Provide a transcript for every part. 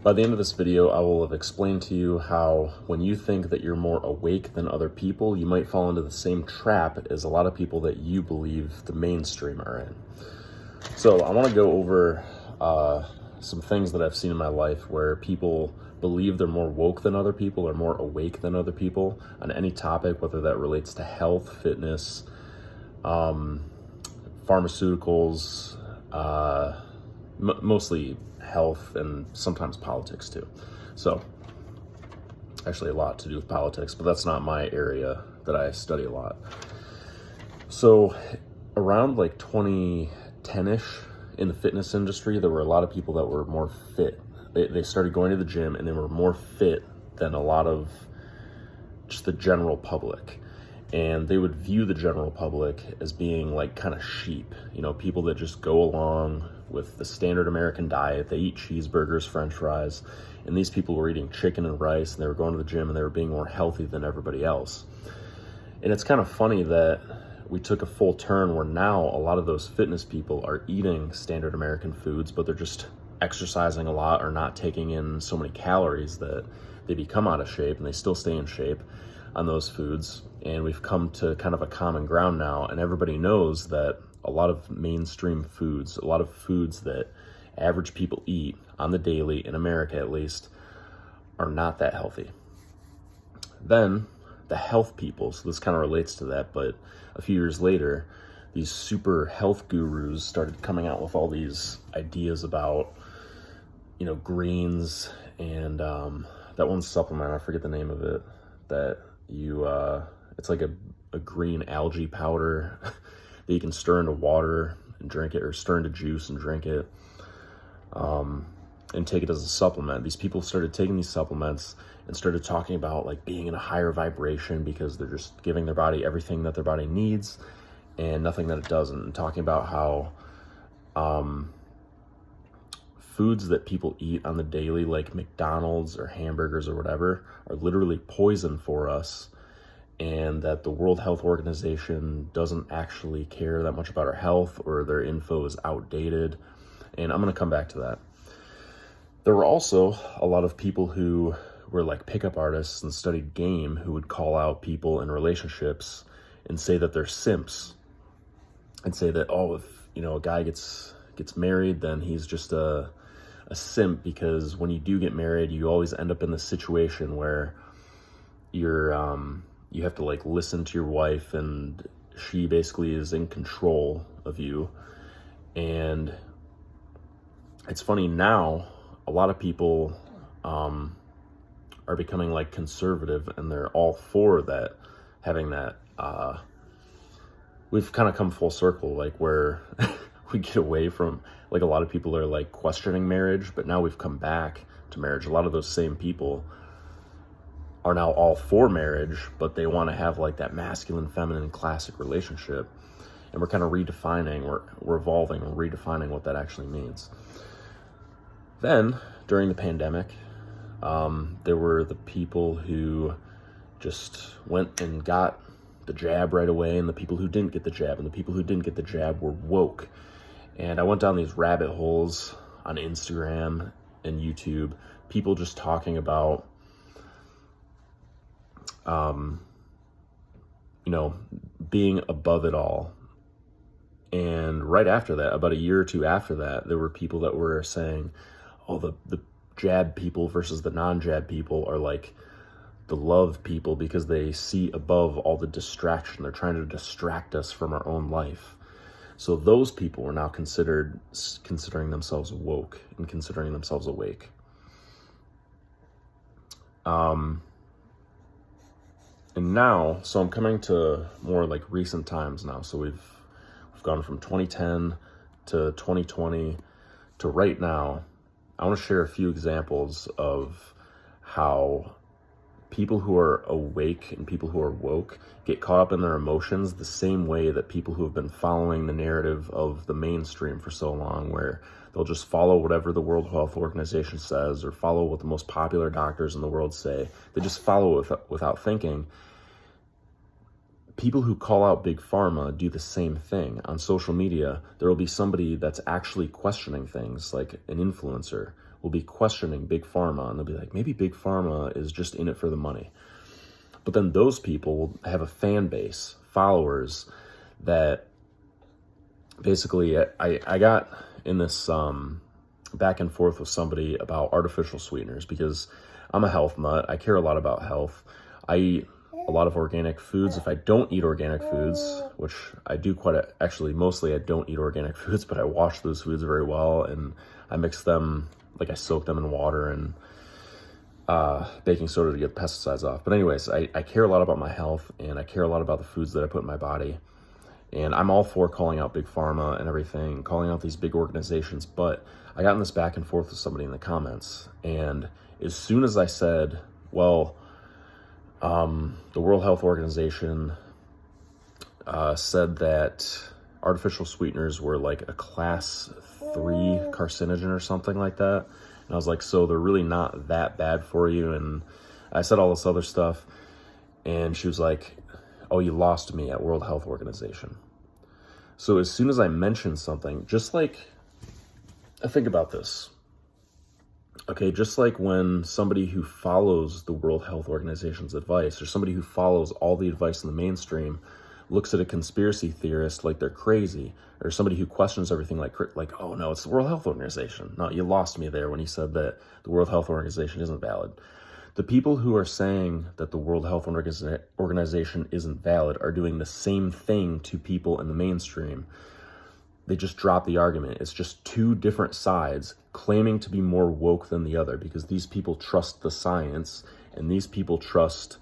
By the end of this video, I will have explained to you how when you think that you're more awake than other people, you might fall into the same trap as a lot of people that you believe the mainstream are in. So I want to go over some things that I've seen in my life where people believe they're more woke than other people or more awake than other people on any topic, whether that relates to health, fitness, pharmaceuticals, mostly health, and sometimes politics too. So actually a lot to do with politics, but that's not my area that I study a lot. So around like 2010-ish in the fitness industry, there were a lot of people that were more fit. They started going to the gym and they were more fit than a lot of just the general public. And they would view the general public as being like kind of sheep, people that just go along with the standard American diet. They eat cheeseburgers, french fries, and these people were eating chicken and rice, and they were going to the gym and they were being more healthy than everybody else. And it's kind of funny that we took a full turn where now a lot of those fitness people are eating standard American foods, but they're just exercising a lot or not taking in so many calories that they become out of shape, and they still stay in shape on those foods. And we've come to kind of a common ground now, and everybody knows that a lot of mainstream foods, a lot of foods that average people eat on the daily, in America at least, are not that healthy. Then the health people, so this kind of relates to that, but a few years later, these super health gurus started coming out with all these ideas about, greens and that one supplement, I forget the name of it, that you, it's like a green algae powder that you can stir into water and drink it, or stir into juice and drink it, and take it as a supplement. These people started taking these supplements and started talking about like being in a higher vibration because they're just giving their body everything that their body needs and nothing that it doesn't, and talking about how foods that people eat on the daily, like McDonald's or hamburgers or whatever, are literally poison for us, and that the World Health Organization doesn't actually care that much about our health, or their info is outdated. And I'm going to come back to that. There were also a lot of people who were like pickup artists and studied game who would call out people in relationships and say that they're simps, and say that, if a guy gets married, then he's just a simp, because when you do get married, you always end up in this situation where you have to like listen to your wife, and she basically is in control of you. And it's funny now, a lot of people are becoming like conservative, and they're all for that, having that. We've kind of come full circle, like where we get away from, like, a lot of people are like questioning marriage, but now we've come back to marriage. A lot of those same people are now all for marriage, but they want to have like that masculine, feminine, classic relationship. And we're kind of redefining, we're evolving and redefining what that actually means. Then during the pandemic, there were the people who just went and got the jab right away, and the people who didn't get the jab, and the people who didn't get the jab were woke. And I went down these rabbit holes on Instagram and YouTube, people just talking about being above it all. And right after that, about a year or two after that, there were people that were saying, the jab people versus the non-jab people are like the love people, because they see above all the distraction. They're trying to distract us from our own life. So those people are now considering themselves woke and considering themselves awake. And now, so I'm coming to more like recent times now. So we've gone from 2010 to 2020 to right now. I want to share a few examples of how people who are awake and people who are woke get caught up in their emotions the same way that people who have been following the narrative of the mainstream for so long, where they'll just follow whatever the World Health Organization says, or follow what the most popular doctors in the world say. They just follow without thinking. People who call out Big Pharma do the same thing. On social media, there will be somebody that's actually questioning things, like an influencer, will be questioning Big Pharma, and they'll be like, maybe Big Pharma is just in it for the money. But then those people will have a fan base, followers, that basically, I got in this back and forth with somebody about artificial sweeteners, because I'm a health nut. I care a lot about health. I eat a lot of organic foods. If I don't eat organic foods, which I do actually mostly I don't eat organic foods, but I wash those foods very well, and I mix them, like I soak them in water and baking soda to get pesticides off. But anyways, I care a lot about my health, and I care a lot about the foods that I put in my body. And I'm all for calling out Big Pharma and everything, calling out these big organizations. But I got in this back and forth with somebody in the comments. And as soon as I said, well, the World Health Organization said that artificial sweeteners were like a class 3 carcinogen or something like that. And I was like, so they're really not that bad for you. And I said all this other stuff. And she was like, oh, you lost me at World Health Organization. So as soon as I mentioned something, just like, think about this. Okay, just like when somebody who follows the World Health Organization's advice, or somebody who follows all the advice in the mainstream, looks at a conspiracy theorist like they're crazy, or somebody who questions everything like, oh no, it's the World Health Organization. No, you lost me there when you said that the World Health Organization isn't valid. The people who are saying that the World Health Organization isn't valid are doing the same thing to people in the mainstream. They just drop the argument. It's just two different sides claiming to be more woke than the other, because these people trust the science, and these people trust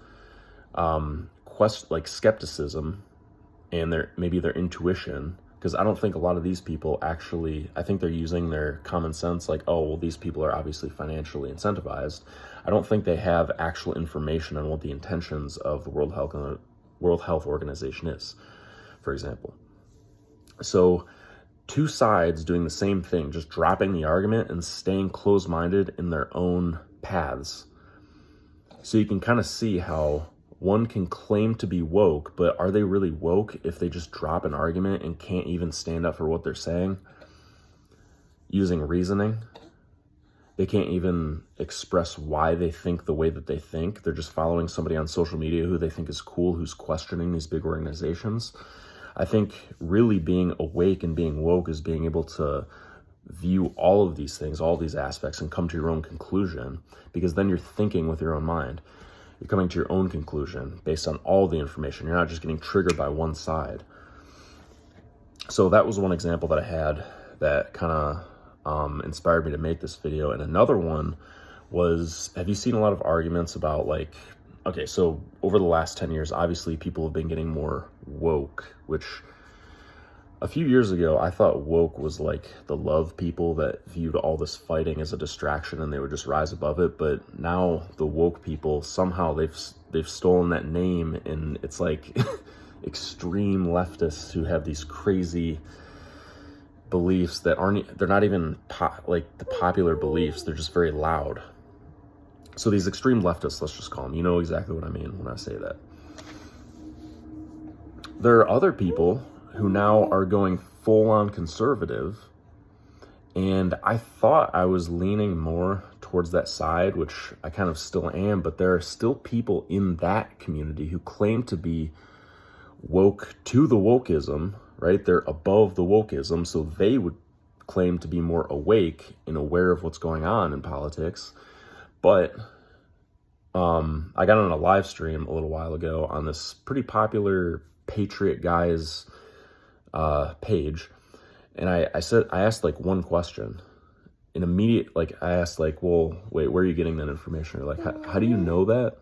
skepticism and maybe their intuition. Because I don't think a lot of these people actually, I think they're using their common sense, like, oh, well, these people are obviously financially incentivized. I don't think they have actual information on what the intentions of the World Health Organization is, for example. So two sides doing the same thing, just dropping the argument and staying closed-minded in their own paths. So you can kind of see how one can claim to be woke, but are they really woke if they just drop an argument and can't even stand up for what they're saying using reasoning? They can't even express why they think the way that they think. They're just following somebody on social media who they think is cool, who's questioning these big organizations. I think really being awake and being woke is being able to view all of these things, all these aspects, and come to your own conclusion, because then you're thinking with your own mind. You're coming to your own conclusion based on all the information. You're not just getting triggered by one side. So that was one example that I had that kind of inspired me to make this video. And another one was, have you seen a lot of arguments about, like, okay, so over the last 10 years, obviously people have been getting more woke, which a few years ago, I thought woke was like the love people that viewed all this fighting as a distraction and they would just rise above it. But now the woke people, somehow they've stolen that name, and it's like extreme leftists who have these crazy beliefs that they're not even like the popular beliefs. They're just very loud. So these extreme leftists, let's just call them, you know exactly what I mean when I say that. There are other people who now are going full-on conservative, and I thought I was leaning more towards that side, which I kind of still am, but there are still people in that community who claim to be woke to the wokeism, right? They're above the wokeism, so they would claim to be more awake and aware of what's going on in politics. But I got on a live stream a little while ago on this pretty popular Patriot guy's page, and I asked like one question, and I asked like, well, wait, where are you getting that information? Or like, how do you know that?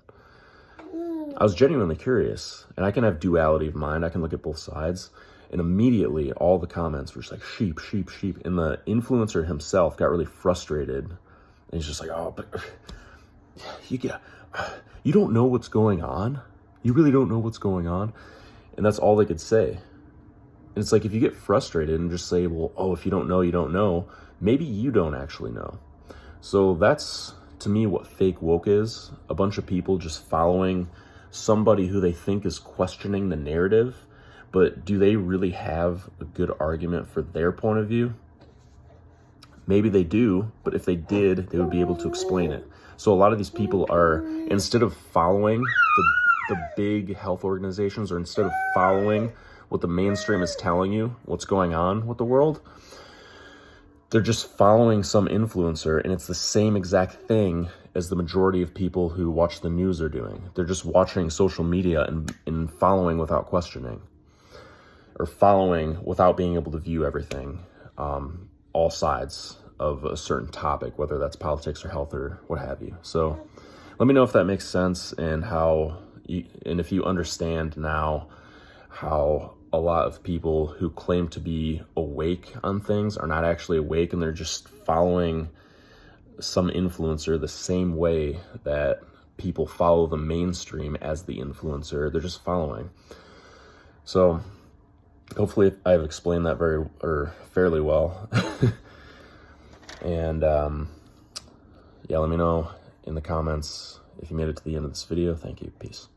I was genuinely curious, and I can have duality of mind. I can look at both sides, and immediately all the comments were just like sheep, sheep, sheep, and the influencer himself got really frustrated, and he's just like, oh, but you don't know what's going on. You really don't know what's going on, and that's all they could say. And it's like, if you get frustrated and just say, well, oh, if you don't know, you don't know, maybe you don't actually know. So that's, to me, what fake woke is. A bunch of people just following somebody who they think is questioning the narrative, but do they really have a good argument for their point of view? Maybe they do, but if they did, they would be able to explain it. So a lot of these people are, instead of following the big health organizations, or instead of following what the mainstream is telling you, what's going on with the world, they're just following some influencer, and it's the same exact thing as the majority of people who watch the news are doing. They're just watching social media and following without questioning, or following without being able to view everything, all sides of a certain topic, whether that's politics or health or what have you. So let me know if that makes sense, and and if you understand now how a lot of people who claim to be awake on things are not actually awake, and they're just following some influencer the same way that people follow the mainstream as the influencer. They're just following. So hopefully I've explained that fairly well. And yeah, let me know in the comments if you made it to the end of this video. Thank you. Peace.